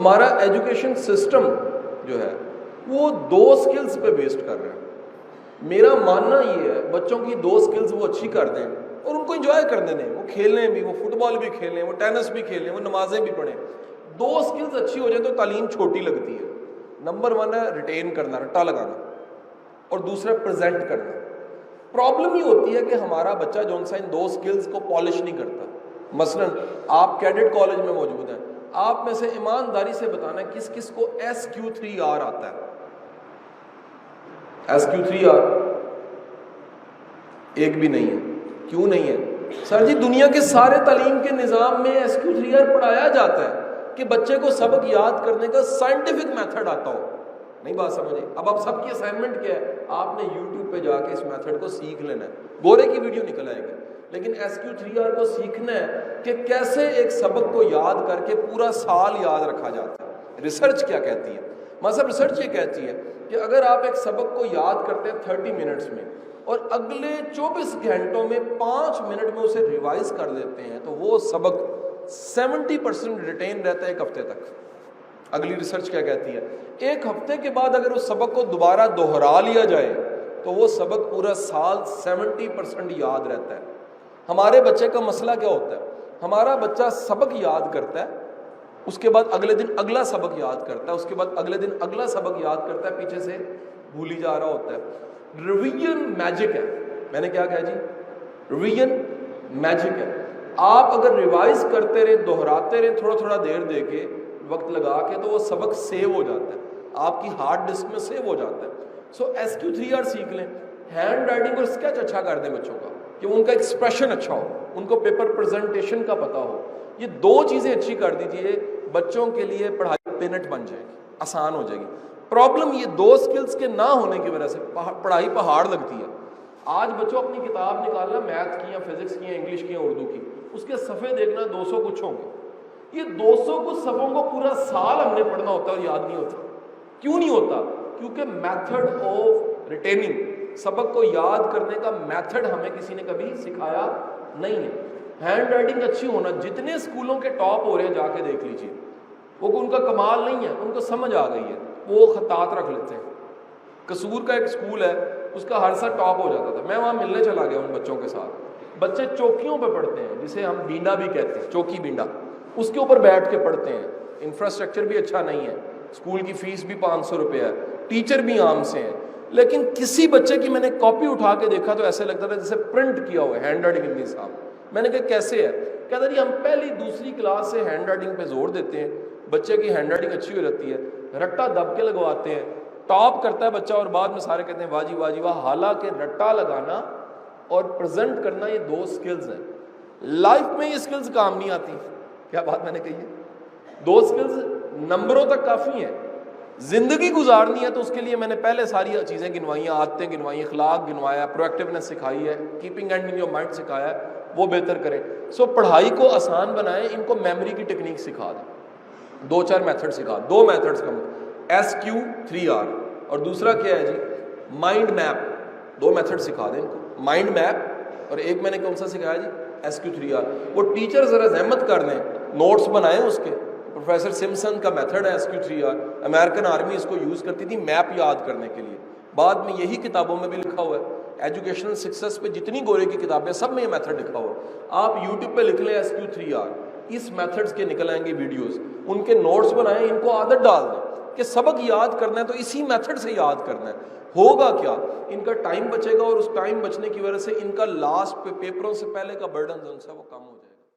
ہمارا education system جو ہے وہ دو سکلز پہ بیسڈ کر رہا ہے۔ میرا ماننا یہ ہے بچوں کی دو سکلز وہ اچھی کر دیں اور ان کو انجوائے کرنے دیں، وہ کھیلیں بھی، وہ فٹ بال بھی کھیلیں، وہ ٹینس بھی کھیلیں، وہ نمازیں بھی پڑھیں۔ دو سکلز اچھی ہو جائیں تو تعلیم چھوٹی لگتی ہے۔ نمبر 1 ہے ریٹین کرنا، رٹا لگانا، اور دوسرا پریزنٹ کرنا۔ پرابلم یہ ہوتی ہے کہ ہمارا بچہ جو ان دو سکلز کو پالش نہیں کرتا۔ مثلا آپ کیڈٹ کالج میں موجود ہیں، آپ میں سے ایمانداری سے بتانا کس کس کو SQ3R آتا ہے؟ SQ3R ایک بھی نہیں ہے۔ کیوں نہیں ہے؟ سر جی دنیا کے سارے تعلیم کے نظام میں SQ3R پڑھایا جاتا ہے کہ بچے کو سبق یاد کرنے کا سائنٹیفک میتھڈ آتا ہو۔ نہیں بات سمجھے؟ اب آپ سب کی اسائنمنٹ کیا ہے؟ آپ نے یوٹیوب پہ جا کے اس میتھڈ کو سیکھ لینا ہے۔ گورے کی ویڈیو نکل آئے گی، لیکن SQ3R کو سیکھنا ہے کہ کیسے ایک سبق کو یاد کر کے پورا سال یاد رکھا جاتا ہے۔ ریسرچ کیا کہتی ہے؟ مطلب ریسرچ یہ کہتی ہے کہ اگر آپ ایک سبق کو یاد کرتے ہیں 30 منٹس میں اور اگلے 24 گھنٹوں میں 5 منٹ میں اسے ریوائز کر دیتے ہیں تو وہ سبق 70% ریٹین رہتا ہے ایک ہفتے تک۔ اگلی ریسرچ کیا کہتی ہے؟ ایک ہفتے کے بعد اگر اس سبق کو دوبارہ دوہرا لیا جائے تو وہ سبق پورا سال 70% یاد رہتا ہے۔ ہمارے بچے کا مسئلہ کیا ہوتا ہے؟ ہمارا بچہ سبق یاد کرتا ہے، اس کے بعد اگلے دن اگلا سبق یاد کرتا ہے، اس کے بعد اگلے دن اگلا سبق یاد کرتا ہے، پیچھے سے بھولی جا رہا ہوتا ہے۔ ریویژن میجک ہے۔ میں نے کیا کہا جی؟ ریویژن میجک ہے۔ آپ اگر ریوائز کرتے رہے، دہراتے رہے، تھوڑا تھوڑا دیر دے کے، وقت لگا کے، تو وہ سبق سیو ہو جاتا ہے، آپ کی ہارڈ ڈسک میں سیو ہو جاتا ہے۔ SQ3R سیکھ لیں، ہینڈ رائٹنگ اور اسکیچ اچھا کر دیں بچوں کا، کہ ان کا ایکسپریشن اچھا ہو، ان کو پیپر پریزنٹیشن کا پتہ ہو۔ یہ دو چیزیں اچھی کر دیجئے، بچوں کے لیے پڑھائی پینٹ بن جائے گی، آسان ہو جائے گی۔ پرابلم یہ دو سکلز کے نہ ہونے کی وجہ سے پڑھائی پہاڑ لگتی ہے۔ آج بچوں اپنی کتاب نکالنا، میتھ کی یا فزکس کی یا انگلش کی یا اردو کی، اس کے صفحے دیکھنا 200 کچھ ہوں گے۔ یہ 200 کچھ صفحوں کو پورا سال ہم نے پڑھنا ہوتا ہے اور یاد نہیں ہوتا۔ کیوں نہیں ہوتا؟ کیونکہ میتھڈ آف ریٹیننگ، سبق کو یاد کرنے کا میتھڈ ہمیں کسی نے کبھی سکھایا نہیں ہے۔ ہینڈ رائٹنگ اچھی ہونا، جتنے اسکولوں کے ٹاپ ہو رہے ہیں جا کے دیکھ لیجیے، وہ ان کا کمال نہیں ہے، ان کو سمجھ آ گئی ہے، وہ خطاط رکھ لیتے ہیں۔ قصور کا ایک اسکول ہے، اس کا ہر سال ٹاپ ہو جاتا تھا، میں وہاں ملنے چلا گیا ان بچوں کے ساتھ۔ بچے چوکیوں پہ پڑھتے ہیں، جسے ہم بینڈا بھی کہتے ہیں، چوکی بینڈا، اس کے اوپر بیٹھ کے پڑھتے ہیں۔ انفراسٹرکچر بھی اچھا نہیں ہے، اسکول کی فیس بھی 500 روپے ہے، ٹیچر بھی عام سے ہیں، لیکن کسی بچے کی میں نے کاپی اٹھا کے دیکھا تو ایسے لگتا تھا جیسے پرنٹ کیا ہوا ہے، ہینڈ رائٹنگ اتنی صاف۔ میں نے کہا کیسے ہے؟ کہتا جی ہم پہلی دوسری کلاس سے ہینڈ رائٹنگ پہ زور دیتے ہیں، بچے کی ہینڈ رائٹنگ اچھی ہو جاتی ہے، رٹا دب کے لگواتے ہیں، ٹاپ کرتا ہے بچہ، اور بعد میں سارے کہتے ہیں واہ جی واہ جی واہ۔ حالانکہ رٹا لگانا اور پریزنٹ کرنا یہ دو سکلز ہیں۔ لائف میں یہ سکلز کام نہیں آتی۔ کیا بات میں نے کہی ہے؟ دو سکلز نمبروں تک کافی ہیں، زندگی گزارنی ہے تو اس کے لیے میں نے پہلے ساری چیزیں گنوائی ہیں، عادتیں گنوائی ہیں، اخلاق گنوایا ہے، پرویکٹیونیس سکھائی ہے، keeping and in your mind سکھایا ہے، وہ بہتر کریں۔ پڑھائی کو آسان بنائیں، ان کو میموری کی ٹیکنیک سکھا دیں، 2-4 میتھڈ سکھا، 2 میتھڈز کا SQ3R، اور دوسرا کیا ہے جی؟ Mind map. 2 میتھڈ سکھا دیں ان کو، مائنڈ میپ، اور ایک میں نے کون سا سکھایا جی؟ SQ3R۔ وہ ٹیچر ذرا زحمت کر دیں، نوٹس بنائیں اس کے۔ پروفیسر سمسن کا میتھڈ ہے SQ3R، امریکن آرمی اس کو یوز کرتی تھی میپ یاد کرنے کے لیے، بعد میں یہی کتابوں میں بھی لکھا ہوا ہے۔ ایجوکیشنل سکسیس پہ جتنی گورے کی کتابیں سب میں یہ میتھڈ لکھا ہوا ہے۔ آپ یوٹیوب پہ لکھ لیں SQ3R، اس میتھڈز کے نکل آئیں گے ویڈیوز، ان کے نوٹس بنائیں، ان کو عادت ڈال دیں کہ سبق یاد کرنا ہے تو اسی میتھڈ سے یاد کرنا ہے۔ ہوگا کیا؟ ان کا ٹائم بچے گا، اور اس ٹائم بچنے کی وجہ سے ان کا لاسٹ پہ پیپروں سے پہلے کا برڈن جو ہے وہ کم ہو جائے گا۔